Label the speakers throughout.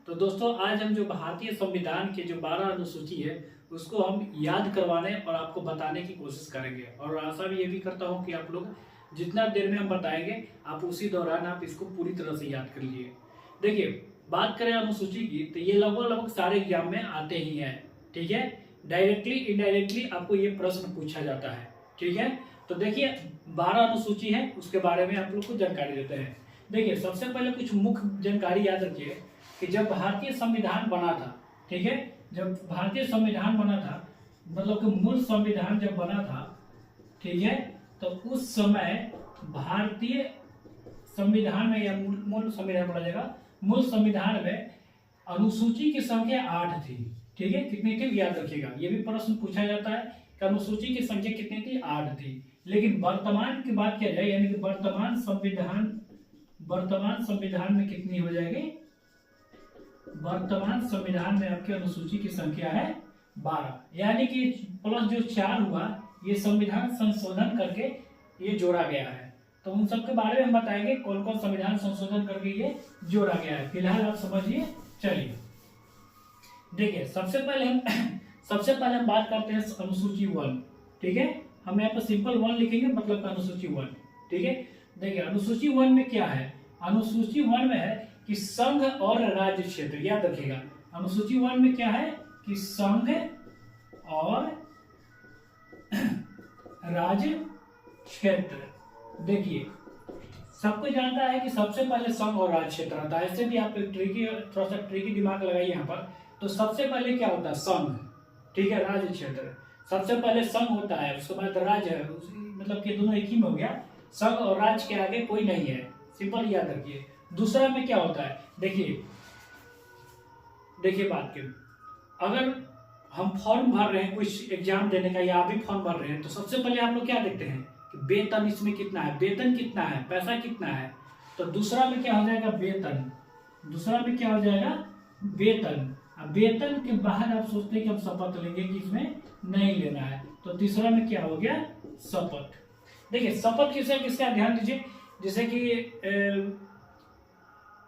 Speaker 1: तो दोस्तों आज हम जो भारतीय संविधान के जो 12 अनुसूची है उसको हम याद करवाने और आपको बताने की कोशिश करेंगे और आशा भी ये भी करता हूँ कि आप लोग जितना देर में हम बताएंगे आप उसी दौरान आप इसको पूरी तरह से याद कर लिए। देखिए, बात करें अनुसूची की तो ये लगभग सारे एग्जाम में आते ही हैं। ठीक है, डायरेक्टली इनडायरेक्टली आपको ये प्रश्न पूछा जाता है। ठीक है, तो देखिए 12 अनुसूची है, उसके बारे में आप लोग को जानकारी देते हैं। देखिए, सबसे पहले कुछ मुख्य जानकारी याद रखिए कि जब भारतीय संविधान बना था, ठीक है, जब भारतीय संविधान बना था मतलब कि मूल संविधान जब बना था, ठीक है, तो उस समय भारतीय संविधान में या मूल संविधान बोला जाएगा, मूल संविधान में अनुसूची की संख्या 8 थी। ठीक है, कितनी थी याद रखिएगा, ये भी प्रश्न पूछा जाता है कि अनुसूची की संख्या कितनी थी, 8 थी। लेकिन वर्तमान की बात किया जाए यानी कि वर्तमान संविधान में कितनी हो जाएगी, वर्तमान संविधान में आपकी अनुसूची की संख्या है 12, यानी कि प्लस जो 4 हुआ ये संविधान संशोधन करके ये जोड़ा गया है। तो उन सब के बारे में हम बताएंगे कौन कौन संविधान संशोधन करके ये जोड़ा गया है। फिलहाल आप समझिए। चलिए देखिए, सबसे पहले हम बात करते हैं अनुसूची 1। ठीक है, हम यहाँ पर सिंपल 1 लिखेंगे, मतलब अनुसूची 1। ठीक है, देखिए अनुसूची 1 में क्या है, अनुसूची 1 में है कि संघ और राज्य क्षेत्र। याद रखिएगा, अनुसूची 1 में क्या है कि संघ और राज्य क्षेत्र। देखिए, सबको जानता है कि सबसे पहले संघ और राज्य क्षेत्र आता है। ऐसे भी आप थोड़ा सा ट्रिकी दिमाग लगाइए यहाँ पर। तो सबसे पहले क्या होता है, संघ, ठीक है, राज्य क्षेत्र। सबसे पहले संघ होता है, उसके बाद राज्य है, मतलब कि दोनों एक ही में हो गया। संघ और राज्य के आगे कोई नहीं है, सिंपल याद रखिए। दूसरा में क्या होता है, देखिए बात की, अगर हम फॉर्म भर रहे हैं कुछ एग्जाम देने का या आप भी फॉर्म भर रहे हैं तो सबसे पहले आप लोग क्या देखते हैं कि वेतन इसमें कितना है, वेतन कितना है, पैसा कितना है। तो दूसरा में क्या हो जाएगा, वेतन। दूसरा में क्या हो जाएगा, वेतन। अब वेतन के बाद आप सोचते हैं कि हम शपथ लेंगे कि इसमें नहीं लेना है, तो तीसरा में क्या हो गया, शपथ। देखिए शपथ किसका ध्यान दीजिए,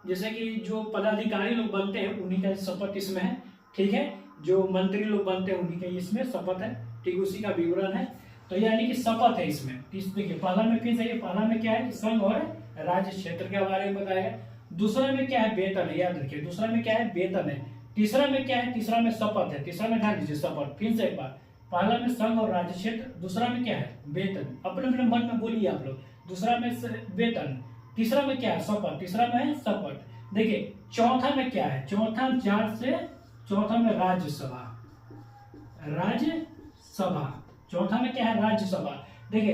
Speaker 1: जैसे कि जो पदाधिकारी लोग बनते हैं उन्हीं का शपथ इसमें है। ठीक है, जो मंत्री लोग बनते हैं उन्हीं का इसमें शपथ है। ठीक, उसी का विवरण है। तो यानी कि शपथ है इसमें। देखिए पहला में फिर चाहिए, पहला में क्या है कि संघ और राज्य क्षेत्र के बारे में बताया। दूसरा में क्या है, वेतन है। याद रखिए, दूसरा में क्या है, वेतन है। तीसरा में क्या है, तीसरा में शपथ है। तीसरा में ध्यान दीजिए, शपथ। फिर से एक बार, पहला में संघ और राज्य क्षेत्र, दूसरा में क्या है, वेतन। अपने अपने मन में बोलिए आप लोग। दूसरा में वेतन, तीसरा में क्या है, शपथ, तीसरा में है शपथ। देखिए चौथा में क्या है, चौथा में राज्यसभा। चौथा में क्या है, राज्यसभा। देखिए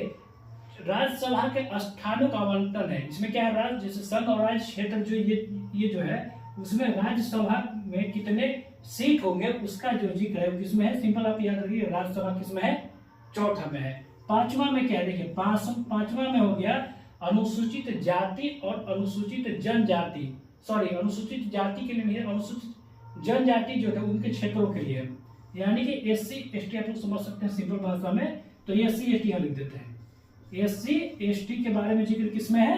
Speaker 1: राज्यसभा के स्थानों का आवंटन है। इसमें क्या है, राज्य, जैसे संघ और राज्य क्षेत्र जो ये जो है उसमें राज्यसभा में कितने सीट होंगे उसका जो जिक्र है किसमें है, सिंपल आप याद रखिए, राज्यसभा किसमें है, चौथा में है। पांचवा में क्या है, देखिए पांचवा में हो गया अनुसूचित जाति और अनुसूचित जनजाति। सॉरी, अनुसूचित जाति के लिए नहीं है, अनुसूचित जनजाति जो है उनके क्षेत्रों के लिए, यानी कि SC ST आप लोग समझ सकते हैं सिंपल भाषा में। तो ये SC ST यहाँ लिख देते हैं। SC ST के बारे में जिक्र किसमें है,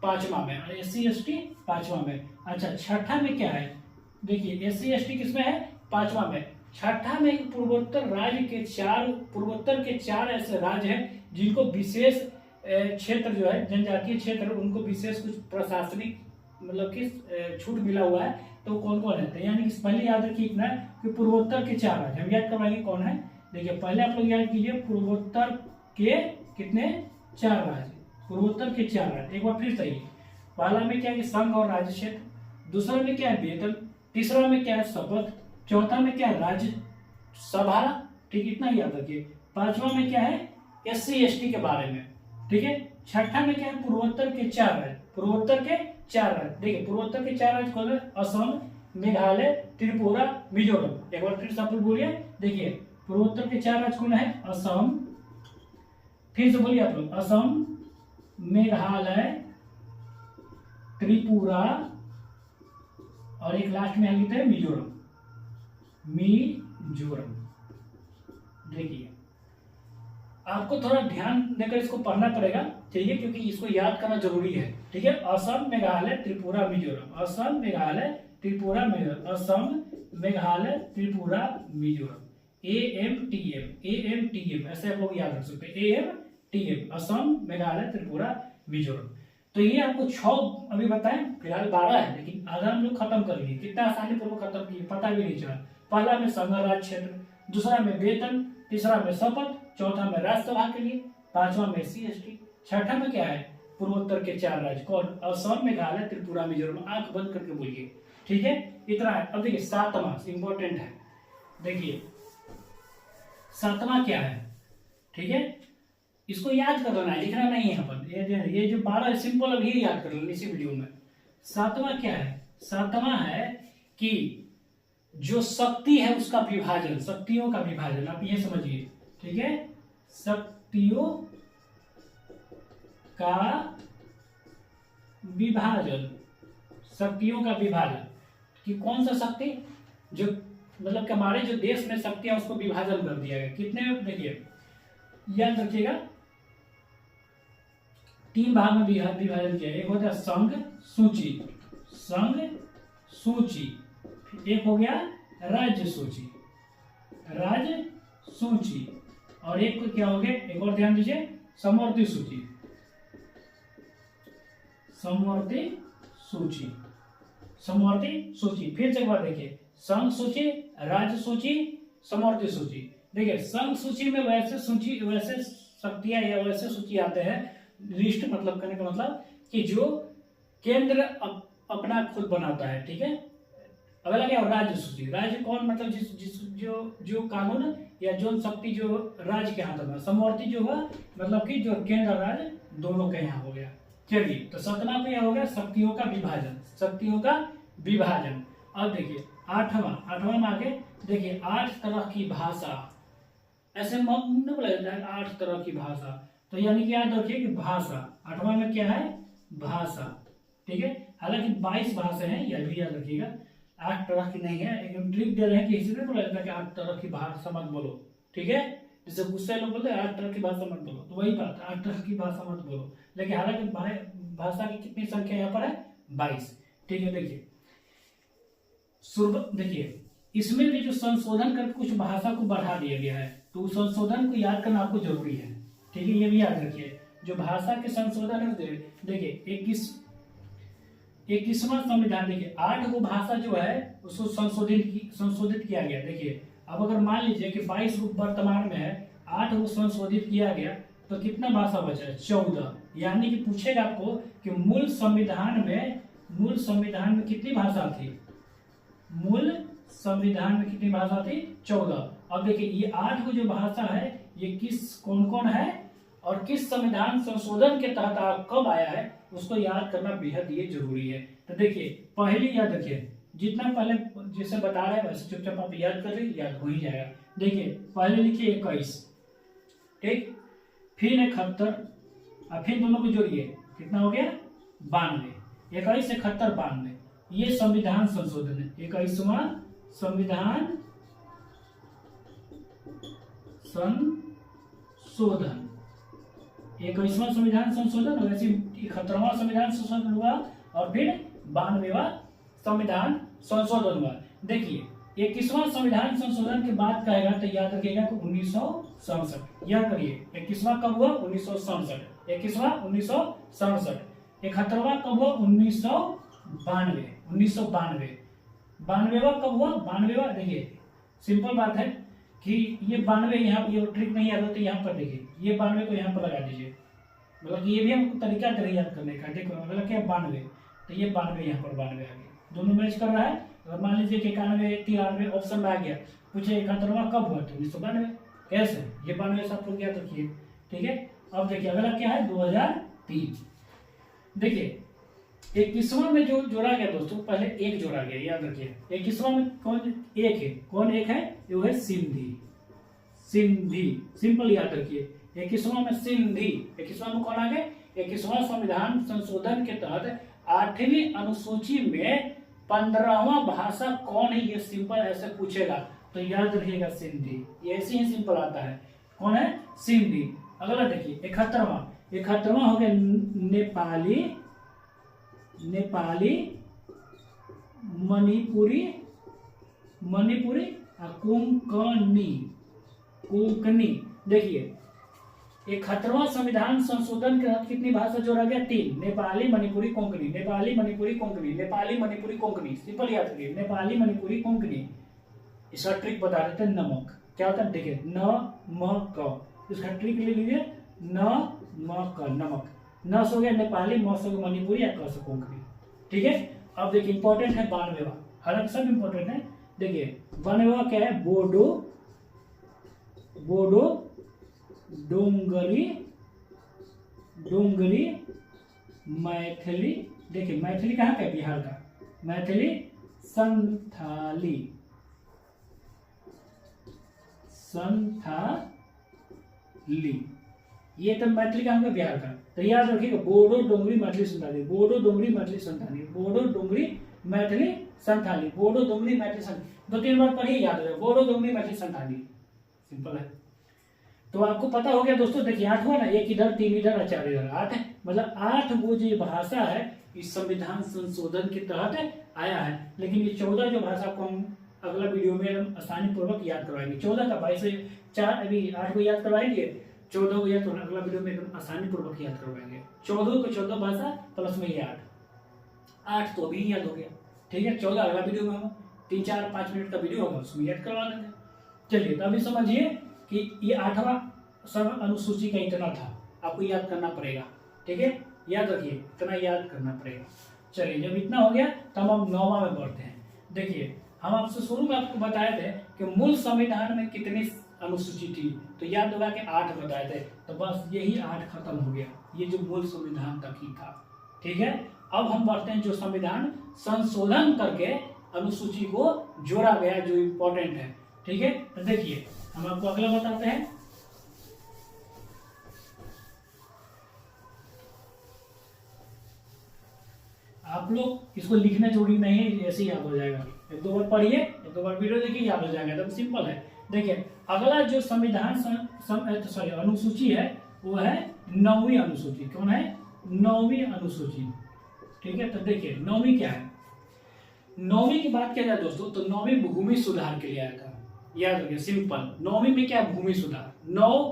Speaker 1: पांचवा में। SC ST पांचवा में। अच्छा, छठा में क्या है, देखिए SC ST किसमें है, पांचवा में। छठा में पूर्वोत्तर के चार ऐसे राज्य हैं जिनको विशेष क्षेत्र जो है, जनजातीय क्षेत्र, उनको विशेष कुछ प्रशासनिक मतलब कि छूट मिला हुआ है। तो कौन कौन है, यानी कि पहले याद रखिए इतना कि पूर्वोत्तर के 4 राज्य हम याद करवाएंगे कौन है। देखिए पहले आप लोग याद कीजिए, पूर्वोत्तर के कितने, 4 राज्य, पूर्वोत्तर के 4 राज्य। एक बार फिर सही, पहला में क्या है, संघ और राज्य क्षेत्र। दूसरा में क्या है, वेतन। तीसरा में क्या है, शपथ। चौथा में क्या है, राज्यसभा। ठीक, इतना ही याद रखिए। पांचवा में क्या है, SC ST के बारे में। ठीक है, छठा में क्या है, पूर्वोत्तर के 4 राज्य। पूर्वोत्तर के 4 राज्य, देखिए पूर्वोत्तर के 4 राज्य कौन है, असम, मेघालय, त्रिपुरा, मिजोरम। एक बार फिर सब बोलिए, देखिए पूर्वोत्तर के 4 राज्य कौन है, असम, फिर से बोलिए आप लोग, असम, मेघालय, त्रिपुरा और एक लास्ट में लिखते हैं मिजोरम। देखिए आपको थोड़ा ध्यान देकर इसको पढ़ना पड़ेगा, चाहिए, क्योंकि इसको याद करना जरूरी है। ठीक है, असम, मेघालय, त्रिपुरा, मिजोरम। असम, मेघालय, त्रिपुरा मिजोरम, असम मेघालय त्रिपुरा मिजोरम, AMTM ऐसे आप लोग याद रख सकते हैं, AMTM असम मेघालय त्रिपुरा मिजोरम। तो ये आपको 6 अभी बताएं, फिलहाल 12 है, लेकिन आधा हम लोग खत्म कर लिए, कितना आसानी पूर्वक खत्म किए पता भी नहीं चला। पहला में संघ राज्य क्षेत्र, दूसरा में वेतन, तीसरा में शपथ, चौथा में राज्यसभा के लिए, पांचवा में SC/ST, छठा में क्या है पूर्वोत्तर के 4 राज्य, कौन, असम मेघालय त्रिपुरा मिजोरम। आंख बंद करके बोलिए, ठीक है, इतना है। अब देखिए 7वां इंपॉर्टेंट है, देखिए 7वां क्या है, ठीक है, इसको याद कर लेना है, लिखना नहीं है अपन, ये जो 12 सिंपल अभी याद कर लेना इसी वीडियो में। 7वां क्या है, 7वां है कि जो शक्ति है उसका विभाजन, शक्तियों का विभाजन, आप ये समझिए, ठीक है, शक्तियों का विभाजन, शक्तियों का विभाजन कि कौन सा शक्ति, जो मतलब कि हमारे जो देश में शक्तियां उसको विभाजन कर दिया गया, कितने, देखिए याद रखिएगा 3 भाग में विभाजन किया, एक होता है संघ सूची, संघ सूची, एक हो गया राज्य सूची, राज्य सूची, और एक को क्या हो गया, एक और ध्यान दीजिए समवर्ती सूची, समवर्ती सूची, समवर्ती सूची। फिर से एक बार देखिए, संघ सूची, राज्य सूची, समवर्ती सूची। देखिए संघ सूची में वैसे सूची, वैसे शक्तियां या वैसे सूची आते हैं, लिस्ट मतलब करने का मतलब कि जो केंद्र अपना खुद बनाता है, ठीक है। अगला क्या, राज्य सूची, राज्य कौन, मतलब जिस जो कानून या जो शक्ति जो राज्य के हाथ में, समवर्ती जो हुआ मतलब कि जो केंद्र राज्य दोनों के यहाँ हो गया। चलिए, तो 7वां पे हो गया शक्तियों का विभाजन, शक्तियों का विभाजन। अब देखिए 8वां में आगे देखिए 8 तरह की भाषा, ऐसे नहीं बोला जाता है 8 तरह की भाषा, तो यानी कि याद रखिए कि भाषा 8वां में क्या है, भाषा, ठीक है। हालांकि 22 भाषा हैं, यह भी याद रखिएगा, 8 तरह की नहीं है, एक ट्रिक दे रहे हैं कि इसी में बोला जाता है कि 8 तरह की भाषा मत बोलो, ठीक है। जैसे गुस्से लोग बोलते हैं 8 तरह की भाषा मत बोलो, तो वही बात है 8 तरह की भाषा मत बोलो, लेकिन हालांकि भाषा की कितनी संख्या यहाँ पर है, 22, ठीक है। देखिए इसमें भी जो संशोधन करके कुछ भाषा को बढ़ा दिया गया है, तो उस संशोधन को याद करना आपको जरूरी है, ठीक है, ये भी याद रखिए। जो भाषा के संशोधन है, देखिए 21वां संविधान, देखिए 8 गो भाषा जो है उसको संशोधित किया गया। देखिए अब अगर मान लीजिए कि 22 वर्तमान में है, 8 गो संशोधित किया गया, तो कितना भाषा बचा है, 14। यानी कि पूछेगा आपको कि मूल संविधान में कितनी भाषा थी, मूल संविधान में कितनी भाषा थी, 14। अब देखिए ये 8 को जो भाषा है ये कौन कौन है और किस संविधान संशोधन के तहत कब आया है, उसको याद करना बेहद ये जरूरी है। तो देखिए पहले याद रखिए, जितना पहले जैसे बता रहे हैं वैसे चुपचाप आप याद कर रही, याद हो ही जाएगा। देखिए पहले लिखिए 21, ठीक, फिर 71, और फिर दोनों को जोड़िए, कितना हो गया, 92, 21 से 71 92, ये संविधान संशोधन है। 21वां संविधान संशोधन, 21वां संविधान संशोधन, वैसे 71वां संविधान संशोधन हुआ, और फिर 92वां संविधान संशोधन हुआ। देखिए 21वां संविधान संशोधन के बाद कहेगा तो याद रखिएगा कि 1967, याद करिए 21वां कब हुआ, 1967, 21वां 1967, 71वां कब हुआ, 1992, 92वां कब हुआ, 92वां, देखिए सिंपल बात है कि ये 92 यहाँ, ये ट्रिक नहीं याद होती, यहाँ पर देखिए ये 92 को यहाँ पर लगा दीजिए, मतलब ये भी हमको तरीका दे याद करने का। देखो मतलब क्या 92, तो ये 92 यहाँ पर 92 आ गया, दोनों मैच कर रहा है। अगर मान लीजिए कि 91 93 ऑप्शन में आ गया, पूछे 71वां कब हुआ, तो 1992, कैसे, ये 92 आप लोग याद रखिए, ठीक है। अब देखिए अगला क्या है, 2003। देखिए 21वां में जो जोड़ा गया दोस्तों, पहले एक जोड़ा गया, याद रखिए 21वां में कौन एक है, वो है सिंधी, सिंपल याद रखिए 21वां में सिंधी। 21वां में कौन आ गए, 21वां संविधान संशोधन के तहत 8वीं अनुसूची में 15वां भाषा कौन है, ये सिंपल ऐसे पूछेगा तो याद रखिएगा सिंधी, ये ऐसे ही सिंपल आता है, कौन है, सिंधी। अगला देखिए 71वां हो गया नेपाली मणिपुरी मणिपुरी और कोंकणी कोंकणी। देखिए 71वां संविधान संशोधन के तहत कितनी भाषा जोड़ा गया? 3, नेपाली मणिपुरी कोंकणी, नेपाली मणिपुरी कोंकणी, नेपाली मणिपुरी कोंकणी। सिंपल याद रखिए, नेपाली मणिपुरी कोंकणी। इसका ट्रिक बता देते हैं, नमक क्या होता है? देखिए न म क, इसका ट्रिक ले लीजिए, न म क नमक। न से हो गया नेपाली, म से मणिपुरी या क से कोंकणी। ठीक है, अब देखिए इंपॉर्टेंट है 92वां, हालांकि सब इंपॉर्टेंट है। देखिए 92वां क्या है? बोडो बोडो डोंगरी डोंगरी मैथिली। देखिए मैथिली कहाँ का है? बिहार का। मैथिली संथाली संथाली, ये तो मैथिली कहाँ का? बिहार का। तो याद रखिएगा, बोडो डोंगरी मैथिली संथाली, बोडो डोंगरी मैथिली संथाली, बोडो डोंगरी मैथिली संथाली, बोडो डोंगरी मैथिली संथाली। 2-3 बार पढ़िए, याद रहे, बोडो डोंगरी मैथिली संथाली। सिंपल है। तो आपको पता हो गया दोस्तों। देखिए 8 हुआ ना, 1 इधर 3 इधर और 4 इधर, 8 है। मतलब 8 वो जो भाषा है इस संविधान संशोधन के तहत आया है। लेकिन ये 14 जो भाषा को हम अगला वीडियो में आसानी पूर्वक याद करवाएंगे। 14 का 22 से 4 अभी 8 को याद करवाएंगे, 14 को याद तो अगला वीडियो में एकदम आसानी पूर्वक याद करवाएंगे। 14 को 14 भाषा प्लस में ये 8 तो अभी याद हो गया। ठीक है, 14 अगला वीडियो में हम 3-4-5 मिनट का वीडियो होगा, उसमें याद करवा देंगे। चलिए, तो अभी समझिए कि ये 8वां सब अनुसूची का इतना था, आपको याद करना पड़ेगा। ठीक है, याद रखिए, इतना याद करना पड़ेगा। चलिए, जब इतना हो गया तब हम 9वां में बढ़ते हैं। देखिए हम आपसे शुरू में आपको बताए थे कि मूल संविधान में कितनी अनुसूची थी, तो याद होगा कि 8 बताए थे। तो बस यही 8 खत्म हो गया, ये जो मूल संविधान तक ही था। ठीक है, अब हम बढ़ते हैं जो संविधान संशोधन करके अनुसूची को जोड़ा गया, जो इम्पोर्टेंट है। ठीक है, तो देखिए हम आपको अगला बताते हैं। आप लोग इसको लिखना जरूरी नहीं है, ऐसे ही याद हो जाएगा। 1-2 बार पढ़िए, 1-2 बार वीडियो देखिए, याद हो जाएगा, एकदम सिंपल है। देखिए अगला जो संविधान अनुसूची है वो है 9वीं अनुसूची। कौन है? 9वीं अनुसूची। ठीक है, तो देखिए 9वीं क्या है? 9वीं की बात किया जाए दोस्तों, तो 9वीं भूमि सुधार के लिए आया था। याद रखिए, सिंपल। 9वीं में क्या? भूमि सुधार। नो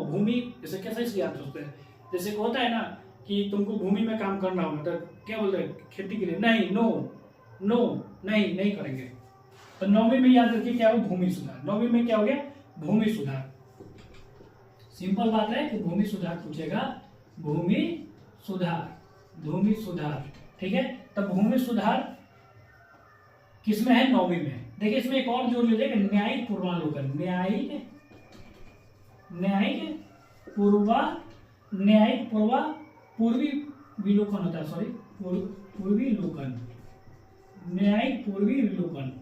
Speaker 1: भूमि, जैसे कैसे याद रखते हैं? जैसे होता है ना कि तुमको भूमि में काम करना होगा, तो क्या बोलते हैं? खेती के लिए नहीं, नो नहीं करेंगे। तो 9वीं में याद रखिए क्या हो? भूमि सुधार। 9वीं में क्या हो गया? भूमि सुधार। सिंपल बात है कि भूमि सुधार पूछेगा, भूमि सुधार। ठीक है, तो भूमि सुधार किसमें है? 9वीं में। देखिए इसमें एक और जोड़ लीजिए, न्यायिक पूर्वावलोकन। पूर्वी विलोकन होता है, सॉरी पूर्वी लोकन, न्यायिक पूर्वी विलोकन।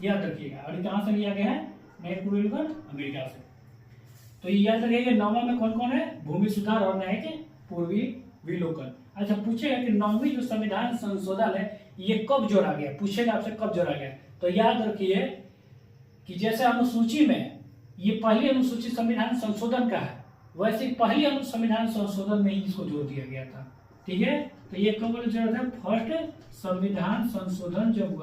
Speaker 1: याद रखिएगा, और कहां से लिया गया है? न्यायिक पूर्वी विलोकन अमेरिका से। तो ये याद रखिएगा 9वां में कौन कौन है? भूमि सुधार और न्यायिक पूर्वी विलोकन। अच्छा, पूछेगा कि 9वीं जो संविधान संशोधन है ये कब जोड़ा गया? पूछेगा आपसे कब जोड़ा गया। तो याद रखिए कि जैसे अनुसूची में ये पहली अनुसूची संविधान संशोधन का है, वैसे पहली संविधान संशोधन में ही इसको जोड़ दिया गया था। ठीक है, तो ये कब जोड़ा था? फर्स्ट संविधान संशोधन जब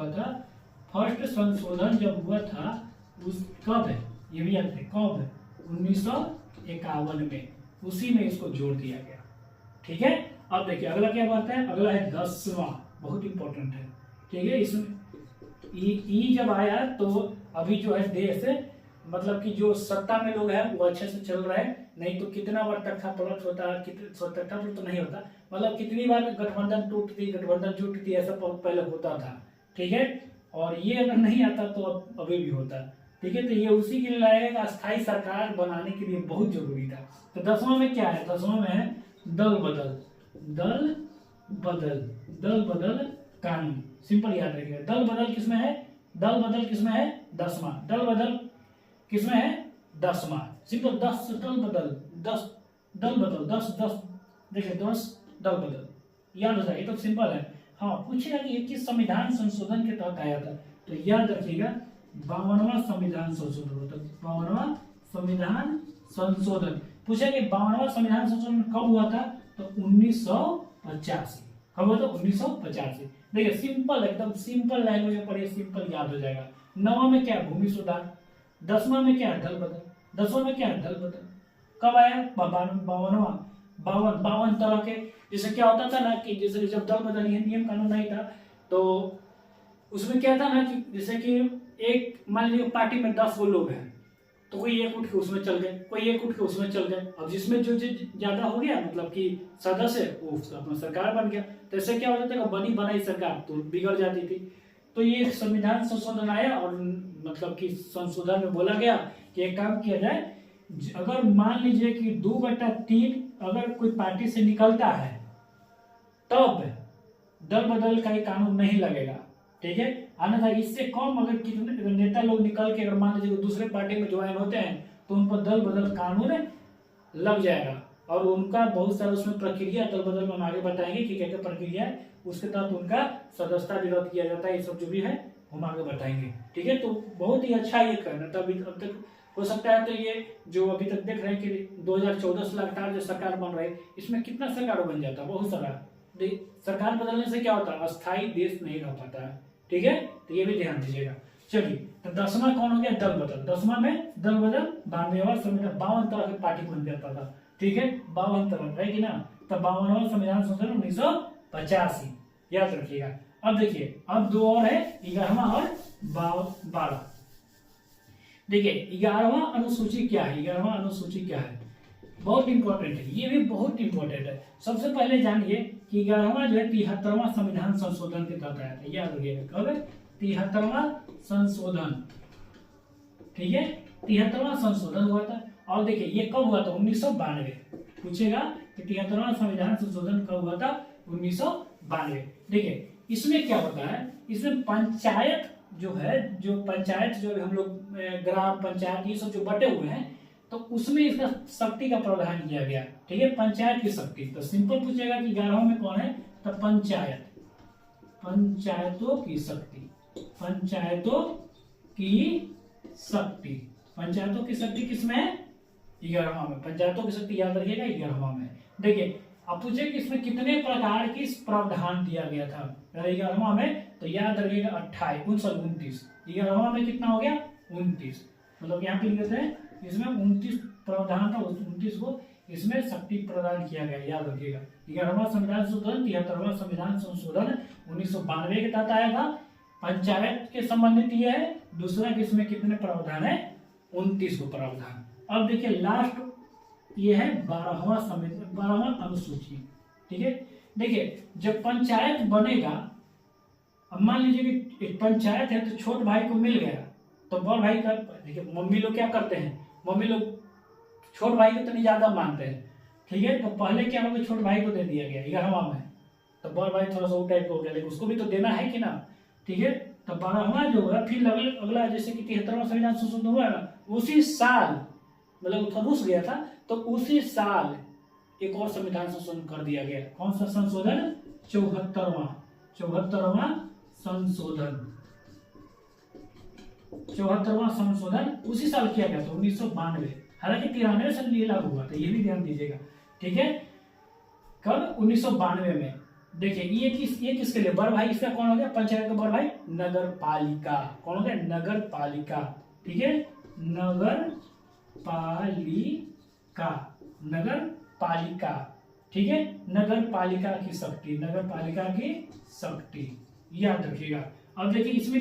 Speaker 1: हुआ था, उस कब है ये भी याद है, कब? 1951 में, उसी में इसको जोड़ दिया गया। ठीक है, अब देखिए अगला क्या बात है? अगला है 10वां, बहुत इंपॉर्टेंट है। ठीक है, इसमें ई जब आया तो अभी जो है देश, मतलब कि जो सत्ता में लोग हैं वो अच्छे से चल रहे हैं, नहीं तो कितना बार तख्ता पलट होता, तख्ता पलट तो नहीं होता, मतलब कितनी बार गठबंधन टूटती, गठबंधन जुटती, ऐसा पहले होता था। ठीक है, और ये अगर नहीं आता तो अब अभी भी होता। ठीक है, तो ये उसी के लिए लाएगा, अस्थायी सरकार बनाने के लिए बहुत जरूरी था। तो 10वां में क्या है? 10वां में है दल बदल कानून। सिंपल याद रखिएगा, दल बदल किसमें है? 10वां। दल बदल किसमें है? 10वां। सिंपल 10 दल बदल, 10 देखिए 10 दल बदल, याद हो जाए, तो सिंपल है। हाँ, पूछेगा कि ये किस संविधान संशोधन के तहत आया था, तो याद रखिएगा 52वां संविधान संशोधन होता है। 52वां संविधान संशोधन पूछेगा कि 52वां संविधान संशोधन कब हुआ था, तो 1985। कब हुआ था 1985। देखिए सिंपल, एकदम सिंपल लैंग्वेज में पढ़िए, सिंपल याद हो जाएगा। 9वां में क्या है, भूमि सुधार। 10वां में क्या है, दल बदल। 10वां में क्या है, दल बदल। कब आया, 52 तरह के, जैसे क्या होता था ना कि जैसे जब दल बदल नियम कानून नहीं था तो उसमें क्या था ना कि जैसे कि एक मान लीजिए पार्टी में 10 वो लोग हैं, तो कोई एक उठ के उसमें चल गए, कोई एक उठ के उसमें चल गए। अब जिसमें जो ज्यादा हो गया मतलब कि सदस्य वो अपना सरकार बन गया। तो ऐसे क्या होता था, बनी बनाई सरकार तो बिगड़ जाती थी। तो ये संविधान संशोधन आया और मतलब कि संशोधन में बोला गया कि एक काम किया जाए, अगर मान लीजिए कि 2/3 अगर कोई पार्टी से निकलता है तब दल बदल का ही कानून नहीं लगेगा, ठीक है। अन्यथा इससे कम अगर कितने नेता लोग निकल के अगर मान लीजिए दूसरे पार्टी में ज्वाइन होते हैं तो उन पर दल बदल कानून लग जाएगा। और उनका बहुत सारा उसमें प्रक्रिया दल बदल में हम आगे बताएंगे कि क्या क्या प्रक्रिया है, उसके तहत उनका सदस्यता विरोध किया जाता है, ये सब जो भी है हम आगे बताएंगे, ठीक है। तो बहुत ही अच्छा ये करना तब अब तक हो सकता है। तो ये जो अभी तक देख रहे हैं कि 2014 से लगातार जो सरकार बन रही है, इसमें कितना सरकार बन जाता है, बहुत सारा। सरकार बदलने से क्या होता है, अस्थायी देश नहीं रह पाता है, ठीक है। तो ये भी ध्यान दीजिएगा। चलिए, तो 10वां कौन हो गया, दल बदल। 10वां में दल बदल 92वां संविधान, 52 तरह की पार्टी बन जाता था, ठीक है। 52 तरह है कि ना। तो 52वां संविधान संशोधन 1985 याद रखिएगा। अब देखिए, अब दो और है, 11वां और 12। देखिए 11वां अनुसूची क्या है, 11वां अनुसूची क्या है, बहुत इंपॉर्टेंट है, ये भी बहुत इंपॉर्टेंट है। सबसे पहले जानिए कि 11वां जो है 73वां संविधान संशोधन के तहत आया था, याद रखिएगा। कब है, 73वां संशोधन, ठीक है। 73वां संशोधन हुआ था। और देखिए ये कब हुआ था, 1992। पूछेगा कि 73वां संविधान संशोधन कब हुआ था, 1992। देखिए इसमें क्या होता है, इसमें पंचायत जो है, जो पंचायत जो हम लोग ग्राम पंचायत ये सब जो बटे हुए हैं, तो उसमें इसका शक्ति का प्रावधान किया गया, ठीक है। पंचायत की शक्ति, तो सिंपल पूछेगा कि 11वां में कौन है, तो पंचायत, पंचायतों की शक्ति, पंचायतों की शक्ति, पंचायतों की शक्ति किसमें है, 11वां में। पंचायतों की शक्ति याद रखिएगा 11वां में। देखिए अब पूछे कि इसमें कितने प्रकार की प्रावधान दिया गया था 11वां में, तो याद रखिएगा 29। 11वां में कितना हो गया, 29। मतलब यहाँ पे लिख देते हैं इसमें 29 प्रावधान था, 29 को इसमें शक्ति प्रदान किया गया, याद रखिएगा। 11वां संविधान संशोधन, 73वां संविधान संशोधन 1992 के तहत आया था। पंचायत के संबंधित ये है। दूसरा कि इसमें कितने प्रावधान है, 29 को प्रावधान। अब देखिए लास्ट ये है 12वां अनुसूची, ठीक है। देखिए जब पंचायत बनेगा, अब मान लीजिए कि एक पंचायत है तो छोट भाई को मिल गया, तो बड़ भाई का, देखिए मम्मी लोग क्या करते हैं, मम्मी लोग छोट भाई को तो नहीं ज्यादा मानते हैं, ठीक है। तो पहले क्या होगा, छोट भाई को दे दिया गया 11वां में, तो बड़ भाई थोड़ा सा टाइप हो गया, लेकिन उसको भी तो देना है कि ना, ठीक है। तो 12वां जो है फिर अगला जैसे कि 73वां संविधान संशोधन हुआ ना, उसी साल मतलब थोड़ा रुस गया था, तो उसी साल एक और संविधान संशोधन कर दिया गया। कौन सा संशोधन, 74वां संशोधन, 74वां संशोधन उसी साल किया गया था, 1992। हालांकि 93 से ये लागू हुआ था, ये भी ध्यान दीजिएगा, ठीक है। कब, 1992 में। देखिए ये किसके लिए, बड़ भाई इसका कौन हो गया, पंचायत का बड़ भाई, नगर पालिका। कौन हो गया, नगर पालिका, ठीक है। नगर पालिका, नगर पालिका, ठीक है। नगर पालिका की शक्ति, नगर पालिका की शक्ति, याद रखिएगा। अब देखिए इसमें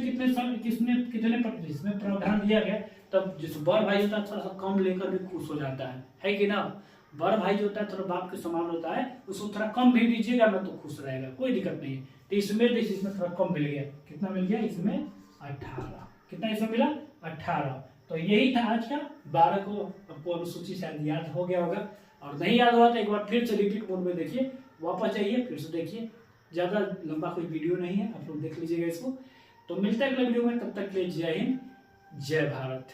Speaker 1: इसमें प्रावधान दिया गया, तब जिस बड़ भाई होता है थोड़ा सा कम लेकर भी खुश हो जाता है कि ना। बड़ भाई जो होता है थोड़ा बाप के समान होता है, उसको थोड़ा कम भी दीजिएगा ना तो खुश रहेगा, कोई दिक्कत नहीं है। तो इसमें देखिए इसमें थोड़ा कम मिल गया, कितना मिल गया इसमें, 18। कितना इसमें मिला, 18। तो यही था आज का 12 को। आपको अनुसूची शायद याद हो गया होगा, और नहीं याद हुआ तो एक बार फिर से रिपीट मोड में देखिए, वापस जाइए फिर से देखिए। ज़्यादा लंबा कोई वीडियो नहीं है, आप लोग देख लीजिएगा इसको। तो मिलता है अगले वीडियो में, तब तक के लिए जय हिंद, जय भारत।